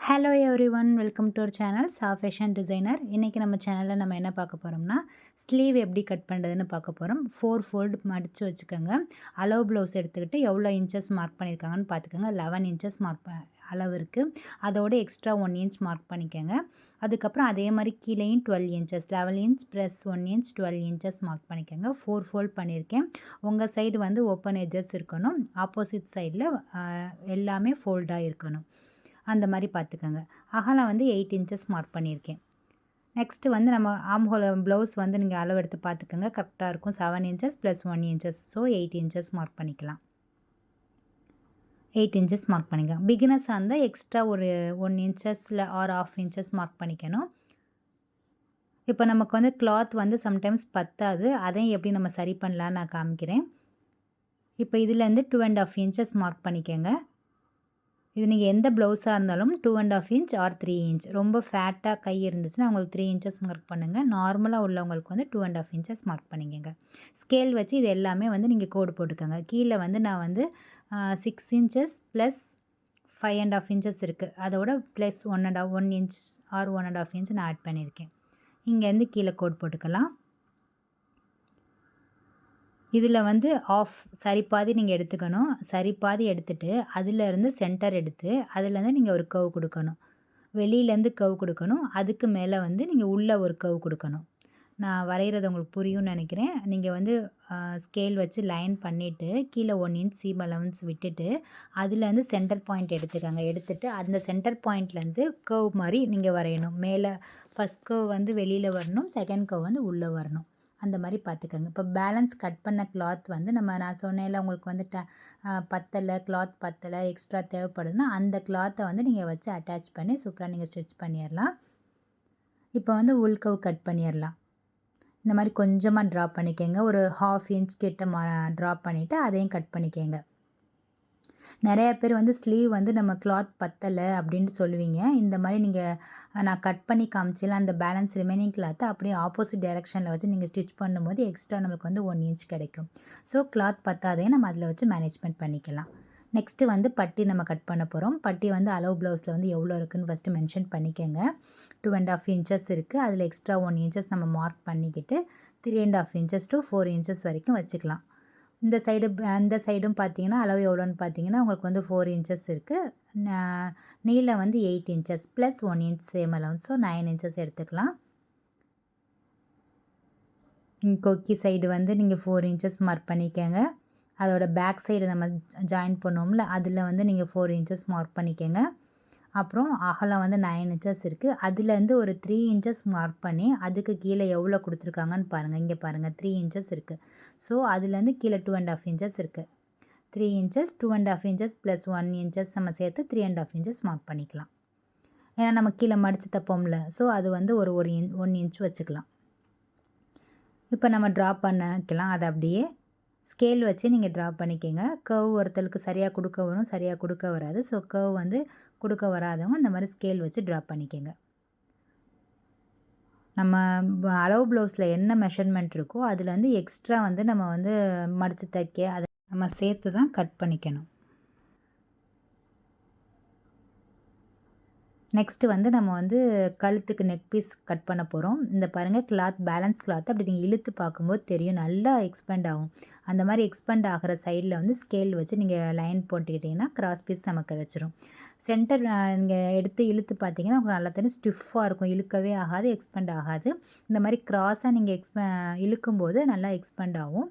Hello everyone, welcome to our channel fashion designer. இன்றைக்கி நம்ம சேனலில் நம்ம என்ன பார்க்க போகிறோம்னா, ஸ்லீவ் எப்படி கட் பண்ணுறதுன்னு பார்க்க போகிறோம். 4 ஃபோல்டு மடித்து வச்சுக்கோங்க. அளவு ப்ளவுஸ் எடுத்துக்கிட்டு எவ்வளோ இன்ச்சஸ் மார்க் பண்ணியிருக்காங்கன்னு பார்த்துக்கோங்க. 11 இன்ச்சஸ் அளவு இருக்குது. அதோட எக்ஸ்ட்ரா 1 இன்ச் மார்க் பண்ணிக்கோங்க. அதுக்கப்புறம் அதே மாதிரி கீழேயும் 12 inches 11 inch plus 1 inch 12 inches mark பண்ணிக்கோங்க. 4 ஃபோல்ட் பண்ணியிருக்கேன். உங்கள் சைடு வந்து ஓப்பன் எட்ஜஸ் இருக்கணும். ஆப்போசிட் சைடில் எல்லாமே ஃபோல்டாக இருக்கணும். அந்த மாதிரி பார்த்துக்கோங்க. அகலம் வந்து 8 இன்ச்சஸ் மார்க் பண்ணியிருக்கேன். நெக்ஸ்ட்டு வந்து நம்ம ஆம்ஹோல் ப்ளவுஸ் வந்து நீங்கள் அளவு எடுத்து பார்த்துக்கோங்க. கரெக்டாக இருக்கும். 7 inches plus 1 inches. So 8 inches mark பண்ணிக்கலாம். 8 இன்ச்சஸ் மார்க் பண்ணிக்கலாம். பிகினர்ஸாக இருந்தால் எக்ஸ்ட்ரா ஒரு 1 இன்ச்சஸில் ஆர் 1/2 இன்ச்சஸ் மார்க் பண்ணிக்கணும். இப்போ நமக்கு வந்து கிளாத் வந்து சம்டைம்ஸ் பத்தாது. அதையும் எப்படி நம்ம சரி பண்ணலான்னு நான் காமிக்கிறேன். இப்போ இதுலேருந்து 2.5 இன்ச்சஸ் மார்க் பண்ணிக்கோங்க. இது நீங்கள் எந்த ப்ளவுஸாக இருந்தாலும் 2.5 இன்ச் ஆர் 3 இன்ச். ரொம்ப ஃபேட்டாக கை இருந்துச்சுன்னா அவங்களுக்கு 3 இன்ச்சஸ் மார்க் பண்ணுங்கள். நார்மலாக உள்ளவங்களுக்கு வந்து 2.5 இன்ச்சஸ் மார்க் பண்ணிக்கங்க. ஸ்கேல் வச்சு இது எல்லாமே வந்து நீங்கள் கோடு போட்டுக்கோங்க. கீழே வந்து நான் வந்து 6 இன்ச்சஸ் ப்ளஸ் 5.5 இன்ச்சஸ் இருக்குது. அதோட ப்ளஸ் 1 இன்ச் ஆர் 1.5 இன்ச் நான் ஆட் பண்ணியிருக்கேன். இங்கேருந்து கீழே கோடு போட்டுக்கலாம். இதில் வந்து ஆஃப் சரிபாதி நீங்கள் எடுத்துக்கணும். சரிபாதி எடுத்துகிட்டு அதிலேருந்து சென்டர் எடுத்து அதுலேருந்து நீங்கள் ஒரு கர்வ் கொடுக்கணும். வெளியிலேருந்து கர்வ் கொடுக்கணும். அதுக்கு மேலே வந்து நீங்கள் உள்ளே ஒரு கர்வ் கொடுக்கணும். நான் வரைகிறது உங்களுக்கு புரியும்னு நினைக்கிறேன். நீங்கள் வந்து ஸ்கேல் வச்சு லைன் பண்ணிவிட்டு கீழே 1 இன்ச் சீம் அலவன்ஸ் விட்டுட்டு அதுலேருந்து சென்டர் பாயிண்ட் எடுத்துக்கோங்க. எடுத்துகிட்டு அந்த சென்டர் பாயிண்ட்லேருந்து கர்வ் மாதிரி நீங்கள் வரையணும். மேலே ஃபஸ்ட் கர்வ் வந்து வெளியில் வரணும். செகண்ட் கர்வ் வந்து உள்ளே வரணும். அந்த மாதிரி பார்த்துக்கோங்க. இப்போ பேலன்ஸ் கட் பண்ண கிளாத் வந்து நான் சொன்னேன்ல உங்களுக்கு வந்து பத்தலை, கிளாத் பத்தலை, எக்ஸ்ட்ரா தேவைப்படுதுன்னா அந்த கிளாத்தை வந்து நீங்கள் வச்சு அட்டாச் பண்ணி சூப்பராக நீங்கள் ஸ்டிச் பண்ணிடலாம். இப்போ வந்து உள்கவ் கட் பண்ணிடலாம். இந்த மாதிரி கொஞ்சமாக ட்ரா பண்ணிக்கோங்க. ஒரு 1/2 இன்ச் கிட்ட ட்ரா பண்ணிவிட்டு அதையும் கட் பண்ணிக்கோங்க. நிறையா பேர் வந்து ஸ்லீவ் வந்து நம்ம கிளாத் பத்தலை அப்படின்ட்டு சொல்லுவீங்க. இந்த மாதிரி நீங்கள் நான் கட் பண்ணி காமிச்சல அந்த பேலன்ஸ் ரிமைனிங் கிளாத்தை அப்படியே ஆப்போசிட் டைரெக்ஷனில் வச்சு நீங்கள் ஸ்டிச் பண்ணும்போது எக்ஸ்ட்ரா நம்மளுக்கு வந்து 1 இன்ச் கிடைக்கும். ஸோ கிளாத் பத்தாதையும் நம்ம அதில் வச்சு மேனேஜ்மெண்ட் பண்ணிக்கலாம். நெக்ஸ்ட்டு வந்து பட்டி நம்ம கட் பண்ண போகிறோம். பட்டி வந்து அளவு ப்ளவுஸில் வந்து எவ்வளோ இருக்குதுன்னு ஃபஸ்ட்டு மென்ஷன் பண்ணிக்கோங்க. 2.5 இன்ச்சஸ் இருக்குது. அதில் எக்ஸ்ட்ரா 1 இன்ச்சஸ் நம்ம மார்க் பண்ணிக்கிட்டு 3.5 இன்ச்சஸ் டு 4 இன்ச்சஸ் வரைக்கும் வச்சுக்கலாம். இந்த சைடும் பார்த்தீங்கன்னா அளவு எவ்வளோன்னு பார்த்தீங்கன்னா உங்களுக்கு வந்து 4 இன்ச்சஸ் இருக்குது. நீளம் வந்து 8 inches plus 1 inch same allowance. So 9 inches எடுத்துக்கலாம். கொக்கி சைடு வந்து நீங்கள் 4 இன்ச்சஸ் மார்க் பண்ணிக்கோங்க. அதோட பேக் சைடு நம்ம ஜாயின் பண்ணோம்ல அதில் வந்து நீங்கள் 4 இன்ச்சஸ் மார்க் பண்ணிக்கோங்க. அப்புறம் அகலம் வந்து 9 இன்ச்சஸ் இருக்குது. அதுலேருந்து ஒரு 3 இன்ச்சஸ் மார்க் பண்ணி அதுக்கு கீழே எவ்வளோ கொடுத்துருக்காங்கன்னு பாருங்கள். இங்கே பாருங்கள் 3 இன்ச்சஸ் இருக்குது. ஸோ அதுலேருந்து கீழே 2.5 இன்ச்சஸ் இருக்குது. 3 இன்ச்சஸ் 2.5 இன்ச்சஸ் ப்ளஸ் 1 இன்ச்சஸ் நம்ம சேர்த்து 3.5 இன்ச்சஸ் மார்க் பண்ணிக்கலாம். ஏன்னா நம்ம கீழே மடித்து தப்போம்ல. ஸோ அது வந்து ஒரு 1 இன்ச் வச்சுக்கலாம். இப்போ நம்ம ட்ரா பண்ணிக்கலாம். அதை அப்படியே ஸ்கேல் வச்சு நீங்கள் ட்ரா பண்ணிக்கோங்க. கர்வ் ஒருத்தருக்கு சரியாக கொடுக்க வரும், சரியாக கொடுக்க வராது. ஸோ கர்வ் வந்து கொடுக்க வராதவங்க இந்த மாதிரி ஸ்கேல் வச்சு ட்ரா பண்ணிக்கோங்க. நம்ம அளவு ப்ளவுஸில் என்ன மெஷர்மெண்ட் இருக்கோ அதில் வந்து எக்ஸ்ட்ரா வந்து நம்ம வந்து மடித்து தைக்க அதை நம்ம சேர்த்து தான் கட் பண்ணிக்கணும். நெக்ஸ்ட்டு வந்து நம்ம வந்து கழுத்துக்கு நெக் பீஸ் கட் பண்ண போகிறோம். இந்த பாருங்கள் கிளாத் பேலன்ஸ் கிளாத் அப்படி நீங்கள் இழுத்து பார்க்கும்போது தெரியும் நல்லா எக்ஸ்பேண்ட் ஆகும். அந்த மாதிரி எக்ஸ்பேண்ட் ஆகிற சைடில் வந்து ஸ்கேல் வச்சு நீங்கள் லைன் போட்டுக்கிட்டிங்கன்னா கிராஸ் பீஸ் நமக்கு கிடச்சிரும். சென்டர் நீங்கள் எடுத்து இழுத்து பார்த்தீங்கன்னா உங்களுக்கு நல்லா தெரியும் ஸ்டிஃபாக இருக்கும். இழுக்கவே ஆகாது, எக்ஸ்பேண்ட் ஆகாது. இந்த மாதிரி கிராஸாக நீங்கள் இழுக்கும்போது நல்லா எக்ஸ்பேண்ட் ஆகும்.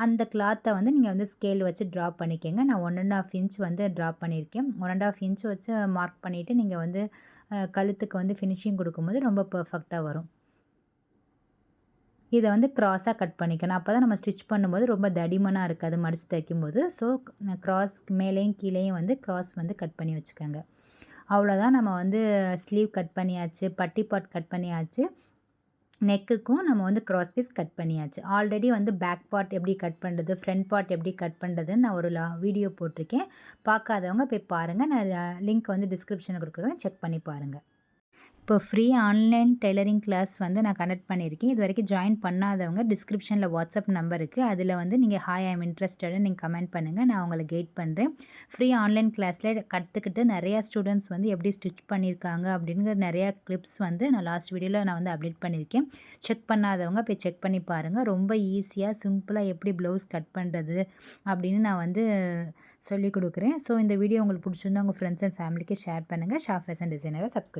அந்த கிளாத்தை வந்து நீங்கள் வந்து ஸ்கேல் வச்சு ட்ரா பண்ணிக்கோங்க. நான் 1.5 இன்ச் வந்து ட்ரா பண்ணியிருக்கேன். 1.5 இன்ச் வச்சு மார்க் பண்ணிவிட்டு நீங்கள் வந்து கழுத்துக்கு வந்து ஃபினிஷிங் கொடுக்கும்போது ரொம்ப பர்ஃபெக்டாக வரும். இதை வந்து க்ராஸாக கட் பண்ணிக்கணும். அப்போ தான் நம்ம ஸ்டிச் பண்ணும்போது ரொம்ப தடிமனாக இருக்காது மடித்து தைக்கும்போது. ஸோ க்ராஸ் மேலேயும் கீழேயும் வந்து க்ராஸ் வந்து கட் பண்ணி வச்சுக்கோங்க. அவ்வளோதான். நம்ம வந்து ஸ்லீவ் கட் பண்ணியாச்சு, பட்டி பார்ட் கட் பண்ணியாச்சு. நெக்குக்கும் நம்ம வந்து க்ராஸ் பீஸ் கட் பண்ணியாச்சு. ஆல்ரெடி வந்து பேக் பார்ட் எப்படி கட் பண்ணுறது, ஃப்ரண்ட் பார்ட் எப்படி கட் பண்ணுறதுன்னு நான் ஒரு வீடியோ போட்டிருக்கேன். பார்க்காதவங்க போய் பாருங்கள். நான் லிங்க் வந்து டிஸ்கிரிப்ஷனில் கொடுக்குறேன், செக் பண்ணி பாருங்கள். இப்போ ஃப்ரீ ஆன்லைன் டெய்லரிங் கிளாஸ் வந்து நான் கண்டக்ட் பண்ணியிருக்கேன். இதுவரைக்கும் ஜாயின் பண்ணாதவங்க டிஸ்கிரிப்ஷனில் வாட்ஸ்அப் நம்பர் இருக்குது. அதில வந்து நீங்கள் ஹாய் ஐ அம் இன்ட்ரெஸ்டட்ன்னு நீங்கள் கமெண்ட் பண்ணுங்கள். நான் உங்கள கைட் பண்ணுறேன். ஃப்ரீ ஆன்லைன் கிளாஸில் கத்துக்கிட்டு நிறையா ஸ்டூடெண்ட்ஸ் வந்து எப்படி ஸ்டிச் பண்ணியிருக்காங்க அப்படிங்கிற நிறையா கிளிப்ஸ் வந்து நான் லாஸ்ட் வீடியோவில் நான் வந்து அப்டேட் பண்ணியிருக்கேன். செக் பண்ணாதவங்க போய் செக் பண்ணி பாருங்கள். ரொம்ப ஈஸியாக சிம்பிளாக எப்படி ப்ளவுஸ் கட் பண்ணுறது அப்படின்னு நான் வந்து சொல்லிக் கொடுக்குறேன். ஸோ இந்த வீடியோ உங்களுக்கு பிடிச்சிருந்தா உங்கள் ஃப்ரெண்ட்ஸ் அண்ட் ஃபேமிலிக்கு ஷேர் பண்ணுங்கள். Shah fashion டிசைனரை subscribe